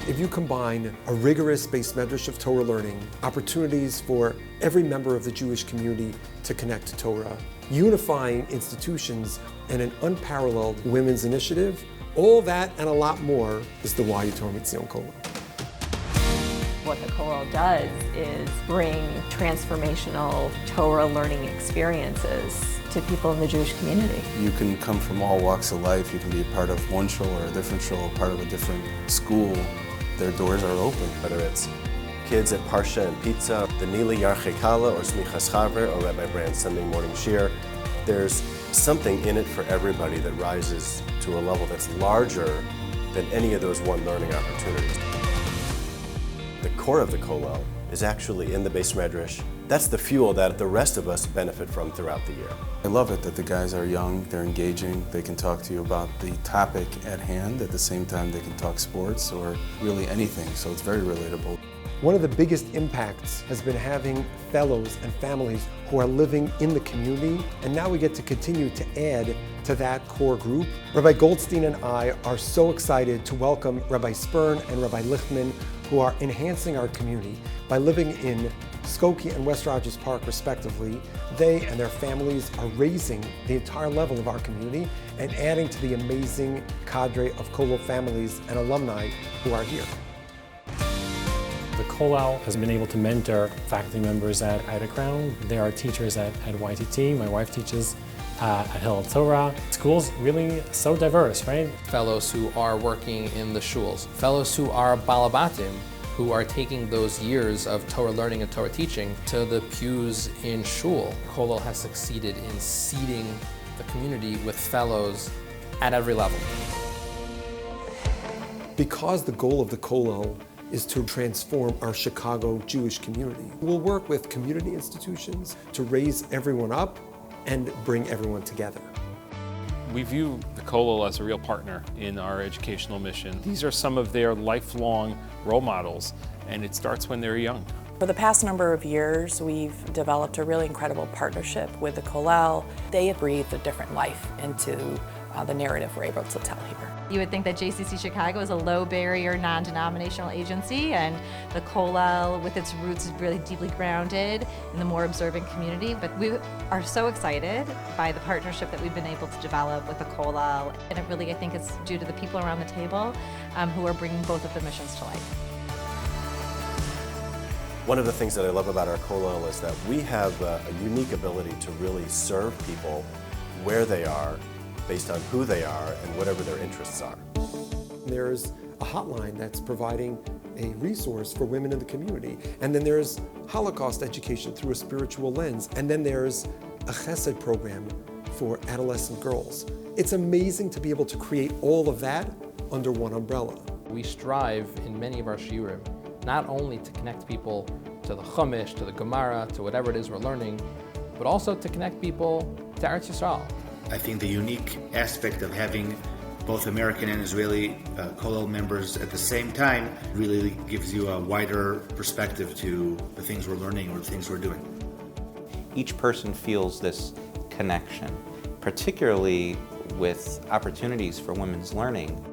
If you combine a rigorous Beis Medrash of Torah learning, opportunities for every member of the Jewish community to connect to Torah, unifying institutions, and an unparalleled women's initiative, all that and a lot more is the Torah Mitzion Kollel. What the Kollel does is bring transformational Torah learning experiences to people in the Jewish community. You can come from all walks of life. You can be a part of one shul or a different shul, part of a different school. Their doors are open. Whether it's kids at Parsha and Pizza, the Nili Yarchei Kala or Smichas Chaver or Rabbi Brand's Sunday morning shir, there's something in it for everybody that rises to a level that's larger than any of those one learning opportunities. The core of the Kollel is actually in the Beis Medrash. That's the fuel that the rest of us benefit from throughout the year. I love it that the guys are young, they're engaging, they can talk to you about the topic at hand. At the same time, they can talk sports or really anything, so it's very relatable. One of the biggest impacts has been having fellows and families who are living in the community, and now we get to continue to add to that core group. Rabbi Goldstein and I are so excited to welcome Rabbi Spern and Rabbi Lichtman, who are enhancing our community by living in Skokie and West Rogers Park respectively. They and their families are raising the entire level of our community and adding to the amazing cadre of Kollel families and alumni who are here. The Kollel has been able to mentor faculty members at Ida Crown. There are teachers at YTT. My wife teaches at Hillel Torah. School's really so diverse, right? Fellows who are working in the shuls, fellows who are balabatim, who are taking those years of Torah learning and Torah teaching to the pews in shul. Kollel has succeeded in seeding the community with fellows at every level. Because the goal of the Kollel is to transform our Chicago Jewish community, we'll work with community institutions to raise everyone up and bring everyone together. We view the Kollel as a real partner in our educational mission. These are some of their lifelong role models, and it starts when they're young. For the past number of years, we've developed a really incredible partnership with the Kollel. They breathed a different life into the narrative we're able to tell here. You would think that JCC Chicago is a low barrier, non-denominational agency, and the Kollel, with its roots, is really deeply grounded in the more observant community. But we are so excited by the partnership that we've been able to develop with the Kollel. And it really, I think, is due to the people around the table who are bringing both of the missions to life. One of the things that I love about our Kollel is that we have a unique ability to really serve people where they are, based on who they are and whatever their interests are. There's a hotline that's providing a resource for women in the community. And then there's Holocaust education through a spiritual lens. And then there's a chesed program for adolescent girls. It's amazing to be able to create all of that under one umbrella. We strive in many of our shiurim not only to connect people to the Chumash, to the Gemara, to whatever it is we're learning, but also to connect people to Eretz Yisrael. I think the unique aspect of having both American and Israeli Kollel members at the same time really gives you a wider perspective to the things we're learning or the things we're doing. Each person feels this connection, particularly with opportunities for women's learning.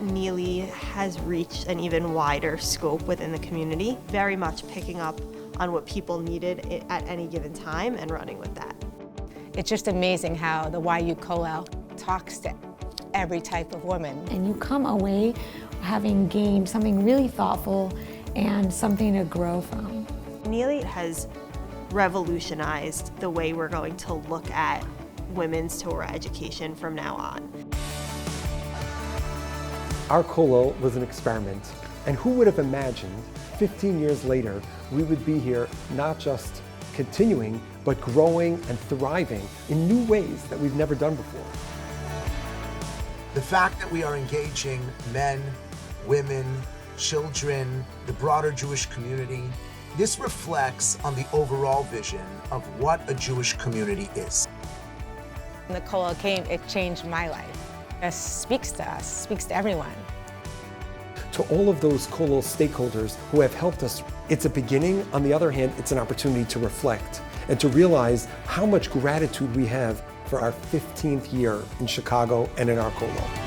Nili has reached an even wider scope within the community, very much picking up on what people needed at any given time and running with that. It's just amazing how the YU Kollel talks to every type of woman. And you come away having gained something really thoughtful and something to grow from. Nili has revolutionized the way we're going to look at women's Torah education from now on. Our Kollel was an experiment, and who would have imagined 15 years later we would be here not just continuing, but growing and thriving in new ways that we've never done before. The fact that we are engaging men, women, children, the broader Jewish community, this reflects on the overall vision of what a Jewish community is. When the Kollel came, it changed my life. It speaks to us, speaks to everyone. To all of those Kollel stakeholders who have helped us, it's a beginning. On the other hand, it's an opportunity to reflect and to realize how much gratitude we have for our 15th year in Chicago and in our Kollel.